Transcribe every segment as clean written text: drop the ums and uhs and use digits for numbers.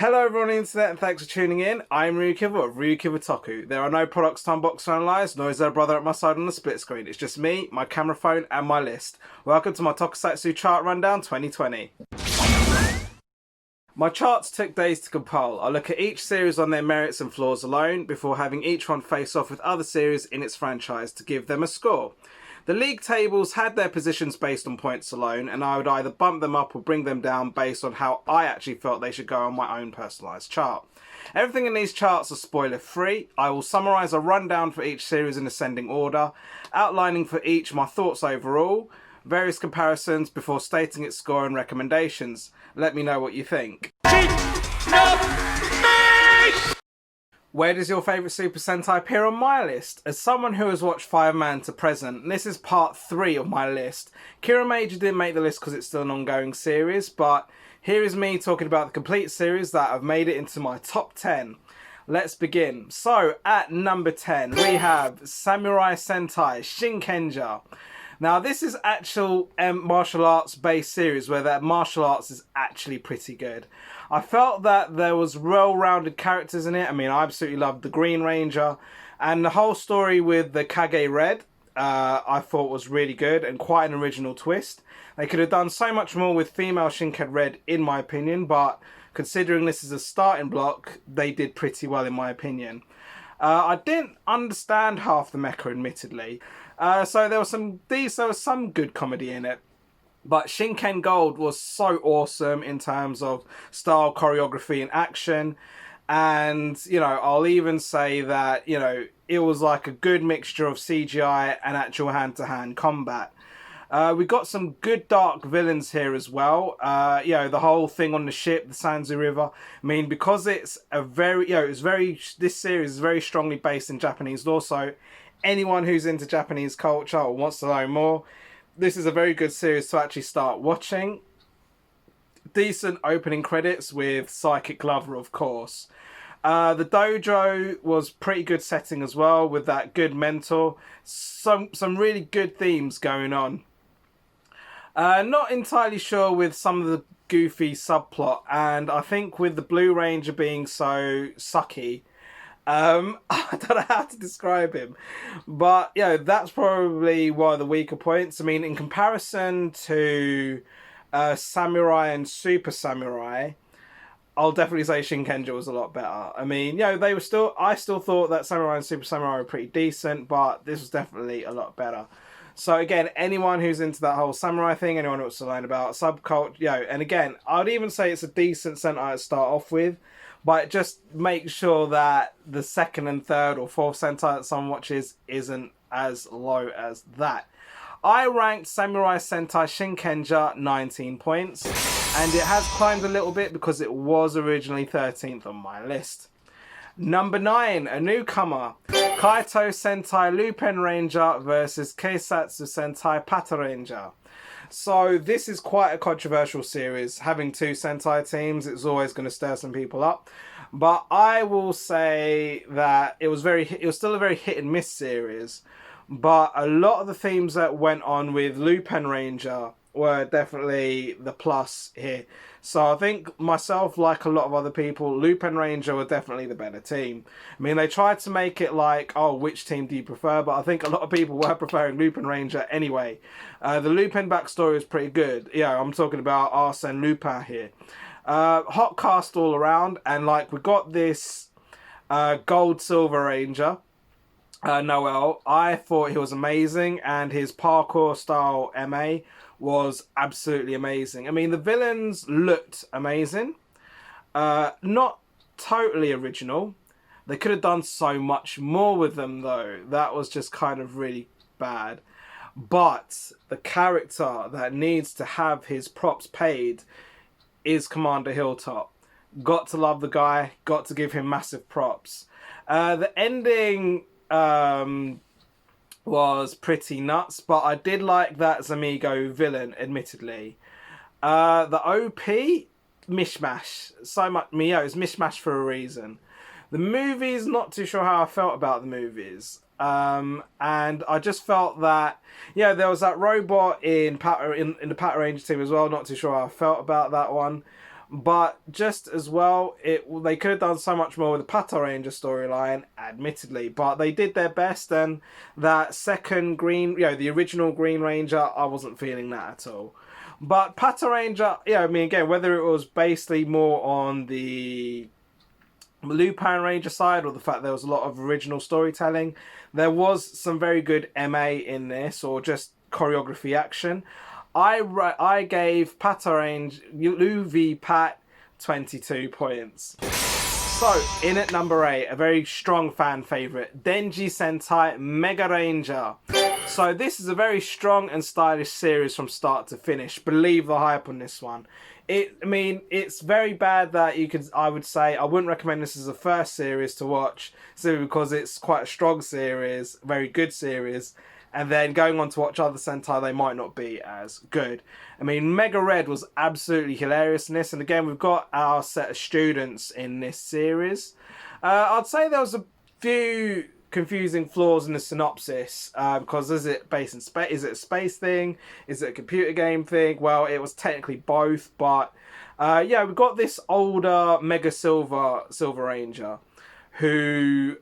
Hello everyone on the internet and thanks for tuning in. I'm RyuKiva of RyuKiva Toku. There are no products to unbox or analyse, nor is there a brother at my side on the split screen. It's just me, my camera phone and my list. Welcome to my tokusatsu chart rundown 2020. My charts took days to compile. I look at each series on their merits and flaws alone before having each one face off with other series in its franchise to give them a score. The league tables had their positions based on points alone, and I would either bump them up or bring them down based on how I actually felt they should go on my own personalised chart. Everything in these charts are spoiler free. I will summarise a rundown for each series in ascending order, outlining for each my thoughts overall, various comparisons before stating its score and recommendations. Let me know what you think. Where does your favourite Super Sentai appear on my list? As someone who has watched Fireman to present, this is part 3 of my list. Kira Major didn't make the list because it's still an ongoing series, but here is me talking about the complete series that have made it into my top 10. Let's begin. So, at number 10, we have Samurai Sentai Shinkenjar. Now, this is actual martial arts based series where that martial arts is actually pretty good. I felt that there was well-rounded characters in it. I mean, I absolutely loved the Green Ranger, and the whole story with the Kage Red I thought was really good and quite an original twist. They could have done so much more with female Shinkenjar Red in my opinion, but considering this is a starting block, they did pretty well in my opinion. I didn't understand half the mecha, admittedly. So there was some good comedy in it. But Shinken Gold was so awesome in terms of style, choreography and action. And, you know, I'll even say that, you know, it was like a good mixture of CGI and actual hand-to-hand combat. We got some good dark villains here as well. You know, the whole thing on the ship, the Sanzu River. I mean, because it's a very, you know, this series is very strongly based in Japanese law. So anyone who's into Japanese culture or wants to know more, this is a very good series to actually start watching. Decent opening credits with Psychic Lover, of course. The dojo was pretty good setting as well with that good mentor. Some really good themes going on. Not entirely sure with some of the goofy subplot, and I think with the Blue Ranger being so sucky, I don't know how to describe him, but you know, that's probably one of the weaker points. I mean, in comparison to Samurai and Super Samurai, I'll definitely say Shinkenjar was a lot better. I mean, you know, I still thought that Samurai and Super Samurai were pretty decent, but this was definitely a lot better. So again, anyone who's into that whole samurai thing, anyone who wants to learn about subculture, you know, and again, I'd even say it's a decent Sentai to start off with, but just make sure that the second and third or fourth Sentai that someone watches isn't as low as that. I ranked Samurai Sentai Shinkenjar 19 points, and it has climbed a little bit because it was originally 13th on my list. Number 9, a newcomer, Kaito Sentai Lupin Ranger versus Keisatsu Sentai Pata Ranger. So this is quite a controversial series. Having two Sentai teams, it's always going to stir some people up. But I will say that it was still a very hit and miss series. But a lot of the themes that went on with Lupin Ranger were definitely the plus here. So I think myself, like a lot of other people, Lupin Ranger were definitely the better team. I mean, they tried to make it like, oh, which team do you prefer? But I think a lot of people were preferring Lupin Ranger anyway. The Lupin backstory is pretty good. Yeah, I'm talking about Arsène Lupin here. Hot cast all around. And like, we got this Gold Silver Ranger, Noel. I thought he was amazing. And his parkour style MA was absolutely amazing. I mean, the villains looked amazing. Not totally original. They could have done so much more with them, though. That was just kind of really bad. But the character that needs to have his props paid is Commander Hilltop. Got to love the guy. Got to give him massive props. The ending was pretty nuts, but I did like that Zamigo villain, admittedly. The OP, mishmash. So much, it's mishmash for a reason. The movies, not too sure how I felt about the movies. And I just felt that, yeah, there was that robot in the Pat Ranger team as well. Not too sure how I felt about that one. But just as well, they could have done so much more with the Pata Ranger storyline, admittedly. But they did their best, and that second Green, the original Green Ranger, I wasn't feeling that at all. But Pata Ranger, I mean, again, whether it was basically more on the Lupin Ranger side or the fact there was a lot of original storytelling, there was some very good MA in this, or just choreography action. I gave Pata Ranger Luvi Pat 22 points. So, in at number 8, a very strong fan favourite, Denji Sentai Mega Ranger. So this is a very strong and stylish series from start to finish. Believe the hype on this one. It's very bad that I would say, I wouldn't recommend this as a first series to watch, simply because it's quite a strong series, very good series, and then going on to watch other Sentai, they might not be as good. Mega Red was absolutely hilarious in this, and again, we've got our set of students in this series. I'd say there was a few confusing flaws in the synopsis, because is it based in space? Is it a space thing? Is it a computer game thing? Well, it was technically both, but we've got this older Mega Silver Ranger who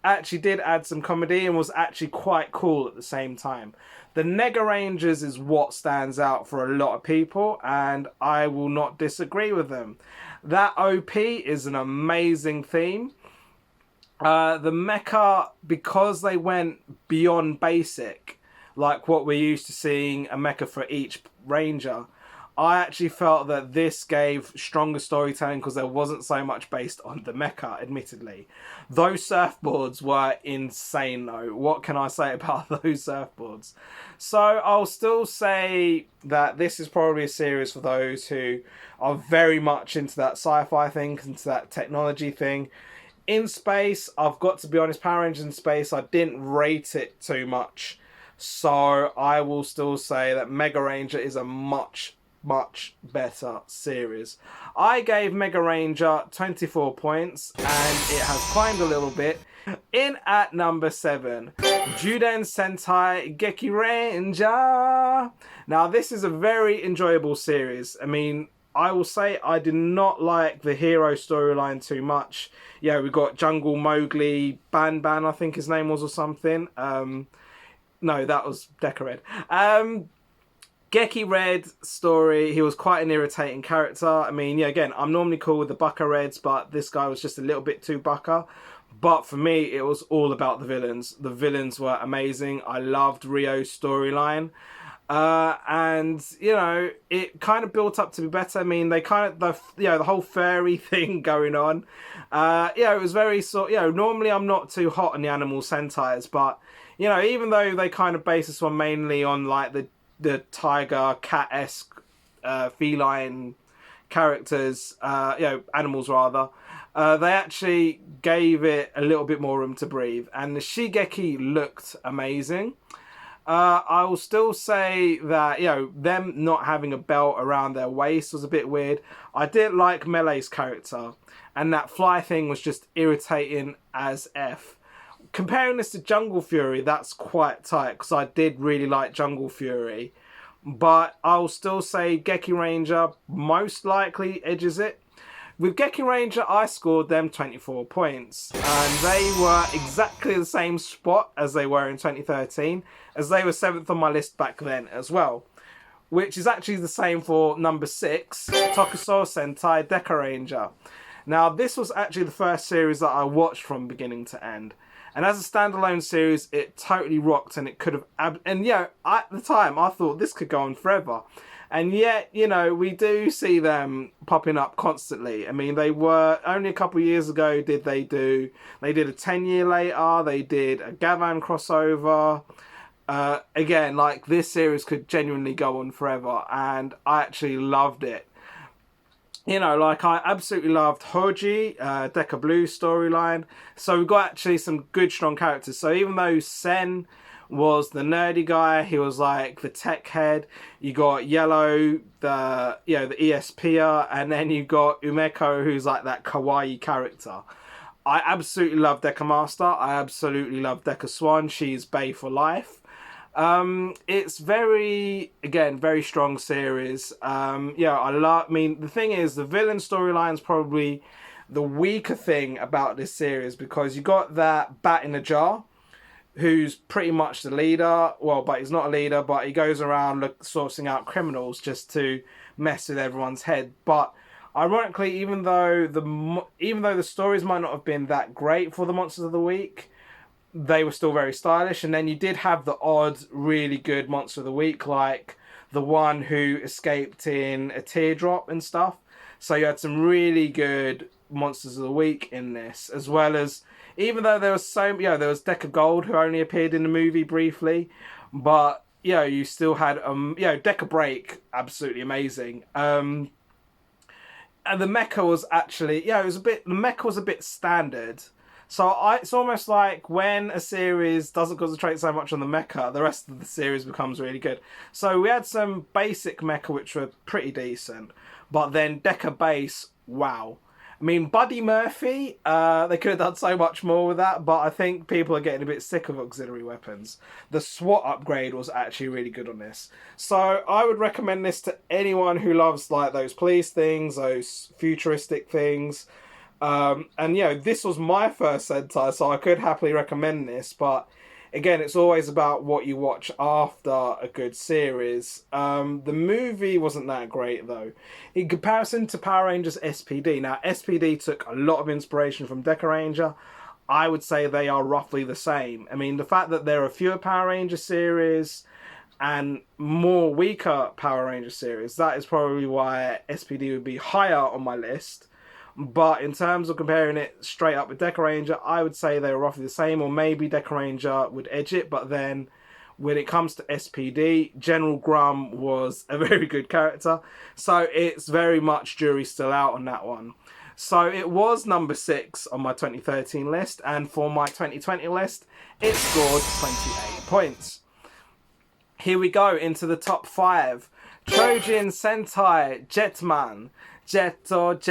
actually did add some comedy and was actually quite cool at the same time. The Nega Rangers is what stands out for a lot of people, and I will not disagree with them. That OP is an amazing theme. The mecha, because they went beyond basic, like what we're used to seeing a mecha for each ranger, I actually felt that this gave stronger storytelling because there wasn't so much based on the mecha, admittedly. Those surfboards were insane though. What can I say about those surfboards? So I'll still say that this is probably a series for those who are very much into that sci-fi thing, into that technology thing. In space, I've got to be honest, Power Rangers in space, I didn't rate it too much. So I will still say that Mega Ranger is a much better series. I gave Mega Ranger 24 points, and it has climbed a little bit. In at number 7, Juden Sentai Gekki Ranger. Now, this is a very enjoyable series. I will say I did not like the hero storyline too much. Yeah, we got Jungle Mowgli, Ban, I think his name was, or something. No, that was Deka Red. Gekki Red story, he was quite an irritating character. Again, I'm normally cool with the Bucka Reds, but this guy was just a little bit too Bucka. But for me, it was all about the villains. The villains were amazing. I loved Rio's storyline. And it kind of built up to be better. They kind of the whole fairy thing going on. It was very normally I'm not too hot on the animal Sentais, but even though they kind of base this one mainly on like the tiger cat-esque feline characters, animals rather, they actually gave it a little bit more room to breathe, and the Shigeki looked amazing. I will still say that, them not having a belt around their waist was a bit weird. I didn't like Melee's character, and that fly thing was just irritating as F. Comparing this to Jungle Fury, that's quite tight, because I did really like Jungle Fury. But I'll still say Gekki Ranger most likely edges it. With Gekki Ranger, I scored them 24 points. And they were exactly the same spot as they were in 2013, as they were 7th on my list back then as well. Which is actually the same for number 6, Takasawa Sentai Deka Ranger. Now, this was actually the first series that I watched from beginning to end. And as a standalone series, it totally rocked, and it could have... And at the time, I thought this could go on forever. And yet, we do see them popping up constantly. They were... Only a couple of years ago They did a 10-year later. They did a Gavan crossover. Again, this series could genuinely go on forever. And I actually loved it. I absolutely loved Hoji, Deka Blue storyline. So we've got actually some good, strong characters. So even though Sen was the nerdy guy, he was like the tech head. You got Yellow, the ESPer, and then you got Umeko, who's like that kawaii character. I absolutely love Deka Master. I absolutely love Deka Swan. She's Bae for life. It's very strong series. I mean, the thing is, the villain storyline is probably the weaker thing about this series, because you got that bat in a jar who's pretty much the leader. Well, but he's not a leader, but he goes around sourcing out criminals just to mess with everyone's head. But ironically, even though the stories might not have been that great for the Monsters of the Week, they were still very stylish. And then you did have the odd, really good Monster of the Week, like the one who escaped in a teardrop and stuff. So you had some really good Monsters of the Week in this, as well as, even though there was there was Deka Gold, who only appeared in the movie briefly, but you still had Deka Break, absolutely amazing. And the mecha was actually the mecha was a bit standard. So it's almost like when a series doesn't concentrate so much on the mecha, the rest of the series becomes really good. So we had some basic mecha which were pretty decent, but then Deka Base, wow. I mean, Buddy Murphy, they could have done so much more with that, but I think people are getting a bit sick of auxiliary weapons. The SWAT upgrade was actually really good on this. So I would recommend this to anyone who loves like those police things, those futuristic things. This was my first Sentai, so I could happily recommend this, but again, it's always about what you watch after a good series. The movie wasn't that great, though. In comparison to Power Rangers SPD, now SPD took a lot of inspiration from Gekki Ranger. I would say they are roughly the same. I mean, the fact that there are fewer Power Ranger series and more weaker Power Ranger series, that is probably why SPD would be higher on my list. But in terms of comparing it straight up with Gekki Ranger, I would say they're roughly the same, or maybe Gekki Ranger would edge it. But then when it comes to SPD, General Grum was a very good character. So it's very much jury's still out on that one. So it was number 6 on my 2013 list. And for my 2020 list, it scored 28 points. Here we go into the top 5. Chojin Sentai Jetman. Jetman,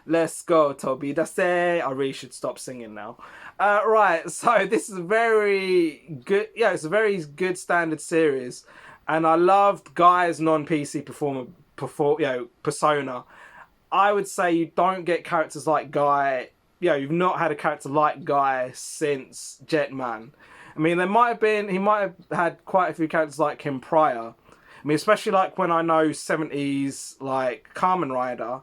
let's go, Tobidase. I really should stop singing now. Right, so this is a very good, it's a very good standard series, and I loved Guy's non-PC persona. I would say you don't get characters like Guy, you've not had a character like Guy since Jetman. I mean, he might have had quite a few characters like him prior. I mean, especially like when I know 70s, like Kamen Rider,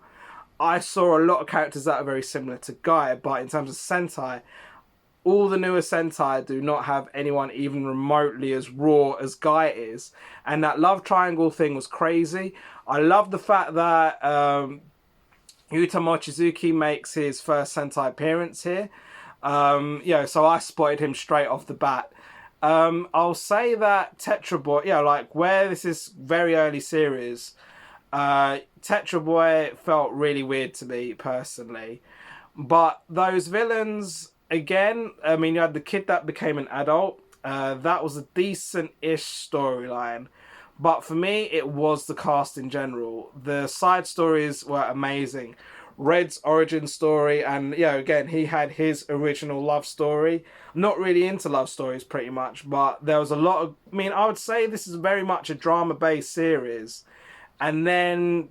I saw a lot of characters that are very similar to Guy, but in terms of Sentai, all the newer Sentai do not have anyone even remotely as raw as Guy is. And that love triangle thing was crazy. I love the fact that Yuta Mochizuki makes his first Sentai appearance here. So I spotted him straight off the bat. I'll say that Tetra Boy, like where this is very early series, Tetra Boy felt really weird to me personally. But those villains, again, I mean, you had the kid that became an adult. That was a decent-ish storyline. But for me, it was the cast in general. The side stories were amazing. Red's origin story, and again, he had his original love story. I'm not really into love stories pretty much, but there was a lot of, I mean, I would say this is very much a drama-based series. And then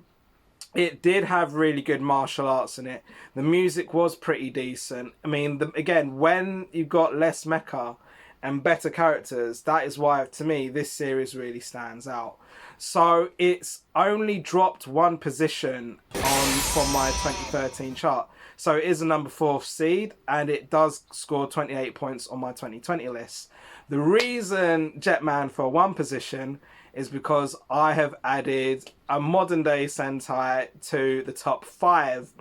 it did have really good martial arts in it. The music was pretty decent. I mean, again, when you've got less mecha and better characters, that is why, to me, this series really stands out. So it's only dropped one position from my 2013 chart. So it is a number 4 seed, and it does score 28 points on my 2020 list. The reason Jetman for one position is because I have added a modern day Sentai to the top 5.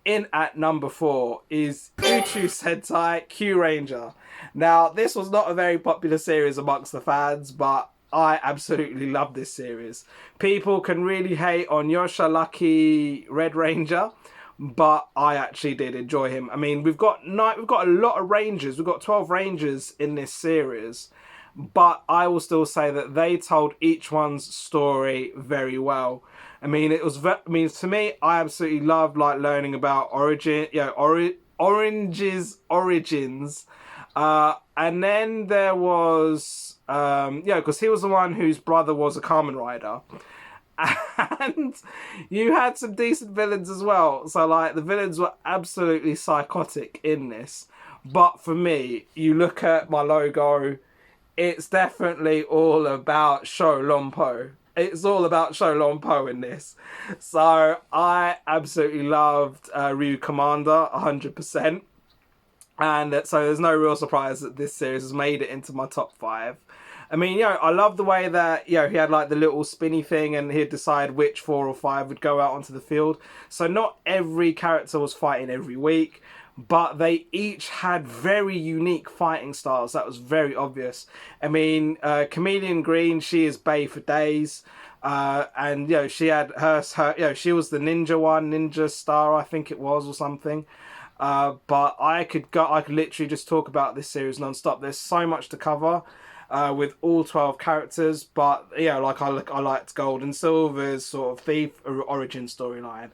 In at number 4 is Uchu Sentai Q Ranger. Now, this was not a very popular series amongst the fans, but I absolutely love this series. People can really hate on Yosha Lucky Red Ranger, but I actually did enjoy him. I mean, we've got a lot of Rangers. We've got 12 Rangers in this series, but I will still say that they told each one's story very well. I mean, to me, I absolutely love like learning about Orange's origins. And then there was, because he was the one whose brother was a Kamen Rider. And you had some decent villains as well. So, like, the villains were absolutely psychotic in this. But for me, you look at my logo, it's definitely all about Shou-Lon-Po. It's all about Shou-Lon-Po in this. So, I absolutely loved Ryu Commander 100%. And so there's no real surprise that this series has made it into my top 5. I mean, I love the way that, he had like the little spinny thing and he'd decide which 4 or 5 would go out onto the field. So not every character was fighting every week, but they each had very unique fighting styles. That was very obvious. I mean, Chameleon Green, she is Bae for days. And, she had her, she was the ninja one, Ninja Star, I think it was, or something. But I could literally just talk about this series non-stop. There's so much to cover with all 12 characters, but like I liked Gold and Silver's sort of thief origin storyline.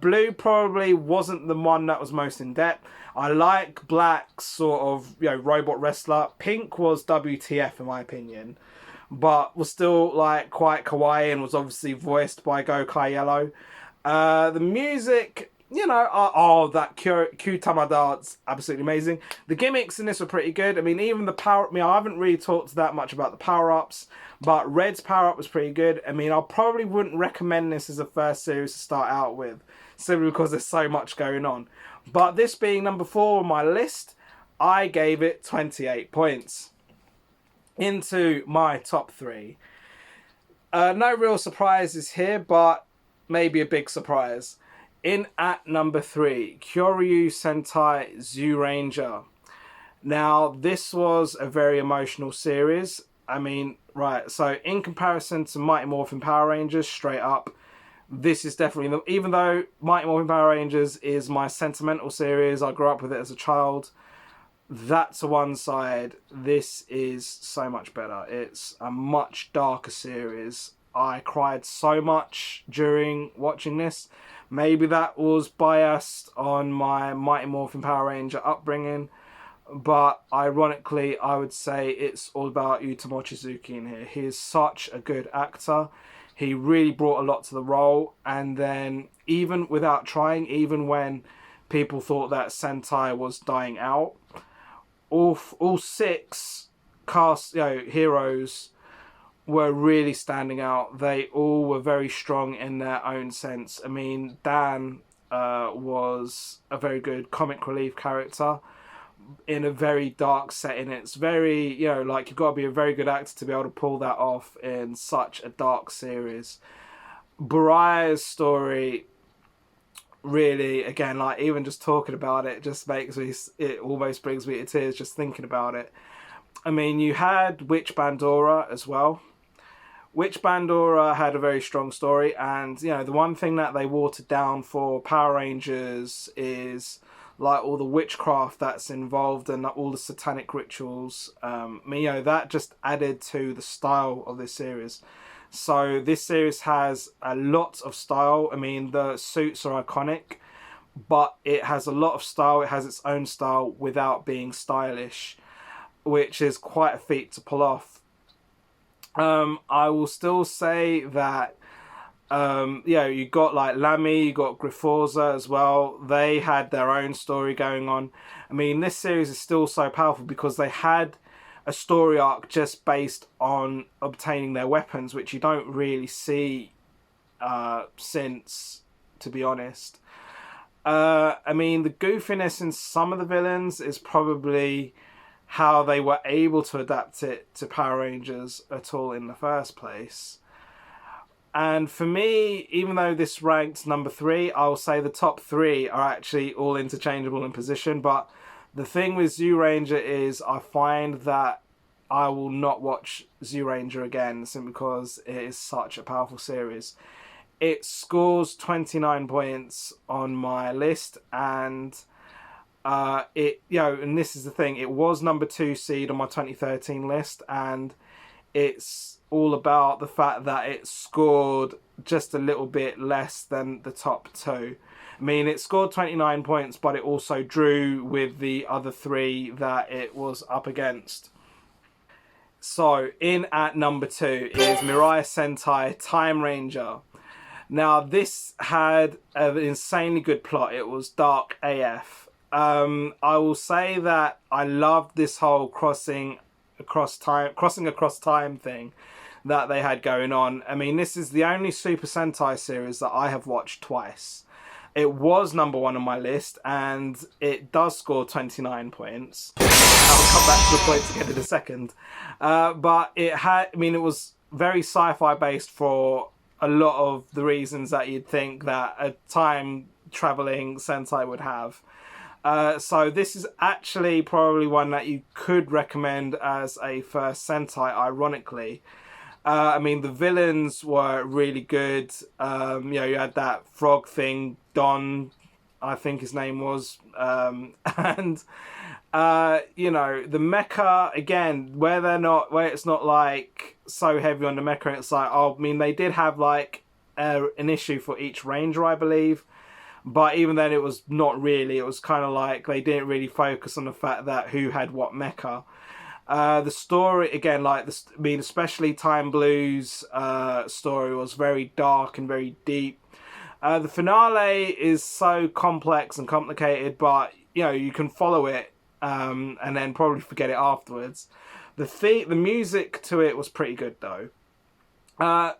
Blue probably wasn't the one that was most in depth. I like Black's sort of robot wrestler. Pink was WTF in my opinion, but was still like quite kawaii and was obviously voiced by Gokai Yellow. The music, that Q dance, absolutely amazing. The gimmicks in this were pretty good. I mean, even the power... I haven't really talked that much about the power-ups, but Red's power-up was pretty good. I mean, I probably wouldn't recommend this as a first series to start out with, simply because there's so much going on. But this being number 4 on my list, I gave it 28 points. Into my top 3. No real surprises here, but maybe a big surprise. In at number 3, Kyoryu Sentai Zoo Ranger. Now, this was a very emotional series. I mean, right, so in comparison to Mighty Morphin Power Rangers, straight up, this is definitely, even though Mighty Morphin Power Rangers is my sentimental series, I grew up with it as a child, that's to one side, this is so much better. It's a much darker series. I cried so much during watching this. Maybe that was biased on my Mighty Morphin Power Ranger upbringing, but ironically, I would say it's all about Yuta Mochizuki in here. He is such a good actor. He really brought a lot to the role, and then even without trying, even when people thought that Sentai was dying out, all 6 cast heroes were really standing out. They all were very strong in their own sense. I mean, Dan was a very good comic relief character in a very dark setting. It's very, like you've got to be a very good actor to be able to pull that off in such a dark series. Burai's story really, again, like even just talking about it just makes me, it almost brings me to tears just thinking about it. I mean, you had Witch Bandora as well. Witch Bandora had a very strong story, and the one thing that they watered down for Power Rangers is like all the witchcraft that's involved and all the satanic rituals. That just added to the style of this series. So this series has a lot of style. I mean, the suits are iconic, but it has a lot of style. It has its own style without being stylish, which is quite a feat to pull off. I will still say that, you got like Lamy, you got Griforza as well. They had their own story going on. I mean, this series is still so powerful because they had a story arc just based on obtaining their weapons, which you don't really see since, to be honest. I mean, the goofiness in some of the villains is probably how they were able to adapt it to Power Rangers at all in the first place. And for me, even though this ranked number 3, I'll say the top 3 are actually all interchangeable in position. But the thing with Zyuranger is I find that I will not watch Zyuranger again simply because it is such a powerful series. It scores 29 points on my list, and and this is the thing, it was number 2 seed on my 2013 list, and it's all about the fact that it scored just a little bit less than the top 2. I mean, it scored 29 points, but it also drew with the other three that it was up against. So, in at number 2 is Mirai Sentai Time Ranger. Now, this had an insanely good plot. It was dark AF. I will say that I loved this whole crossing across time thing that they had going on. I mean, this is the only Super Sentai series that I have watched twice. It was number 1 on my list, and it does score 29 points. I'll come back to the points again in a second. But it had, I mean, it was very sci-fi based for a lot of the reasons that you'd think that a time-traveling Sentai would have. So this is actually probably one that you could recommend as a first Sentai, ironically. I mean, the villains were really good. You know, you had that frog thing, Don, I think his name was. And, you know, the mecha, again, where it's not like so heavy on the mecha, it's like, oh, I mean, they did have like an issue for each ranger, I believe. But even then, it was not really. It was kind of like they didn't really focus on the fact that who had what mecha. The story, again, like, I mean, especially Time Blue's story was very dark and very deep. The finale is so complex and complicated, but, you know, you can follow it and then probably forget it afterwards. The music to it was pretty good, though.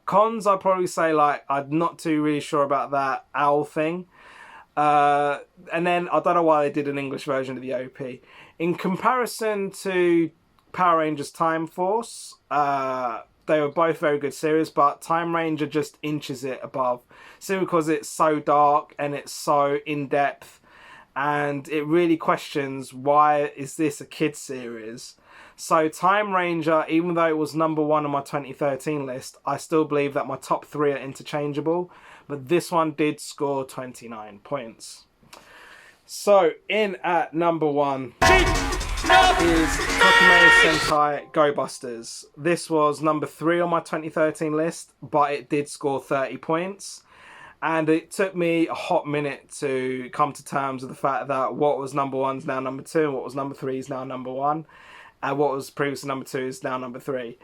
Cons, I'd probably say, like, I'm not too really sure about that owl thing. And then, I don't know why they did an English version of the OP. In comparison to Power Rangers Time Force, they were both very good series, but Time Ranger just inches it above, simply because it's so dark and it's so in-depth, and it really questions, why is this a kid's series? So Time Ranger, even though it was number 1 on my 2013 list, I still believe that my top 3 are interchangeable, but this one did score 29 points. So in at number 1 is Tokumei Sentai Go Busters. This was number 3 on my 2013 list, but it did score 30 points. And it took me a hot minute to come to terms with the fact that what was number 1 is now number 2, and what was number 3 is now number 1, and what was previously number 2 is now number 3.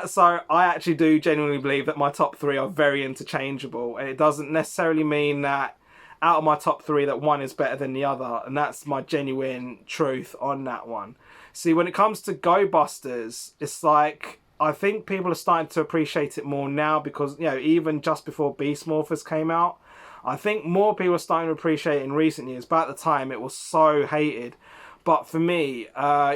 So I actually do genuinely believe that my top 3 are very interchangeable, and it doesn't necessarily mean that out of my top 3 that one is better than the other, and that's my genuine truth on that one. See, when it comes to Go Busters, it's like, I think people are starting to appreciate it more now, because, you know, even just before Beast Morphers came out, I think more people are starting to appreciate it in recent years, but at the time it was so hated. But for me,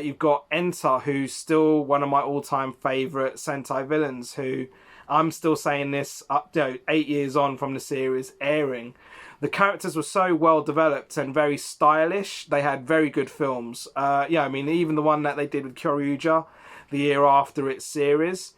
you've got Enter, who's still one of my all-time favourite Sentai villains, who I'm still saying this up, you know, 8 years on from the series airing. The characters were so well developed and very stylish. They had very good films. Yeah, I mean, even the one that they did with Kyoryuja the year after its series.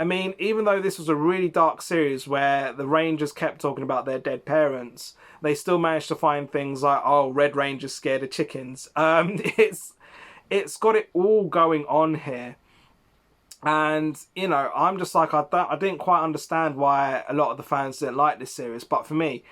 I mean, even though this was a really dark series where the Rangers kept talking about their dead parents, they still managed to find things like, oh, Red Ranger's scared of chickens. It's got it all going on here. And, you know, I'm just like, I didn't quite understand why a lot of the fans didn't like this series. But for me,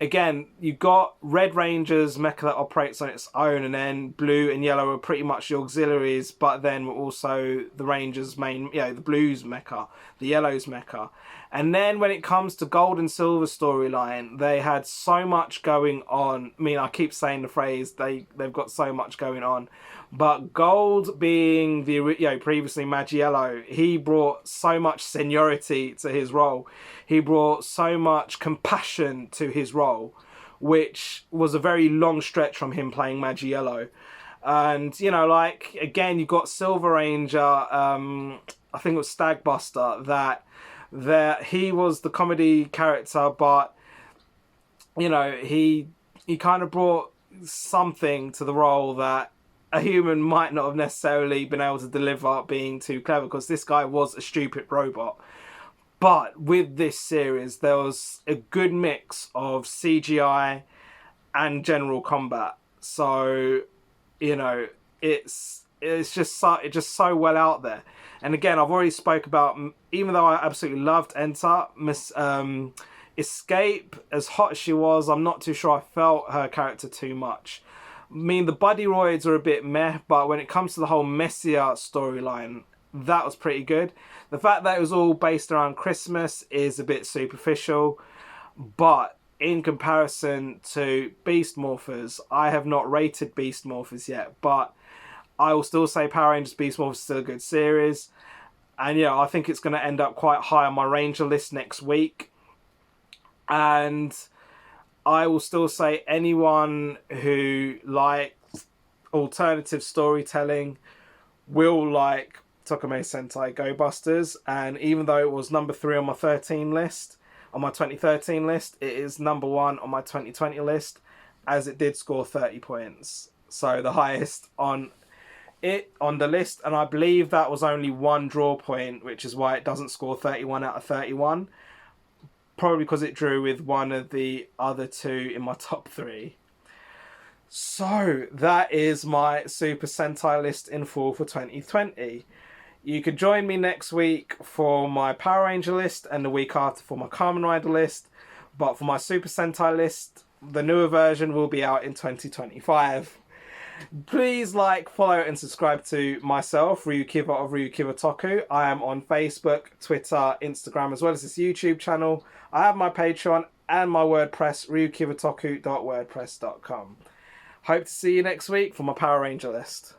again, you've got Red Ranger's mecha that operates on its own, and then Blue and Yellow are pretty much the auxiliaries, but then also the Ranger's main, you know, the Blue's mecha, the Yellow's mecha. And then when it comes to Gold and Silver storyline, they had so much going on. I mean, I keep saying the phrase, they've got so much going on. But Gold, being the, you know, previously Maggiello, he brought so much seniority to his role. He brought so much compassion to his role, which was a very long stretch from him playing Maggiello. And, you know, like, again, you've got Silver Ranger, I think it was Stagbuster, that he was the comedy character, but, you know, he kind of brought something to the role that a human might not have necessarily been able to deliver, being too clever, because this guy was a stupid robot. But with this series, there was a good mix of CGI and general combat. So, you know, it's just so well out there. And again, I've already spoke about, even though I absolutely loved Enter, Escape, as hot as she was, I'm not too sure I felt her character too much. I mean, the buddy roids are a bit meh, but when it comes to the whole Messiah storyline, that was pretty good. The fact that it was all based around Christmas is a bit superficial, but in comparison to Beast Morphers, I have not rated Beast Morphers yet, but I will still say Power Rangers Beast Morphers is still a good series. And yeah, I think it's going to end up quite high on my Ranger list next week. And I will still say anyone who likes alternative storytelling will like Tokume Sentai Go Busters. And even though it was number 3 on my 13 list, on my 2013 list, it is number 1 on my 2020 list, as it did score 30 points. So the highest on it on the list, and I believe that was only 1 draw point, which is why it doesn't score 31 out of 31. Probably because it drew with one of the other 2 in my top 3. So that is my Super Sentai list in full for 2020. You could join me next week for my Power Ranger list and the week after for my Kamen Rider list. But for my Super Sentai list, the newer version will be out in 2025. Please like, follow and subscribe to myself, RyuKiva of RyuKiva Toku. I am on Facebook, Twitter, Instagram, as well as this YouTube channel. I have my Patreon and my WordPress, ryukivatoku.wordpress.com. Hope to see you next week for my Power Ranger list.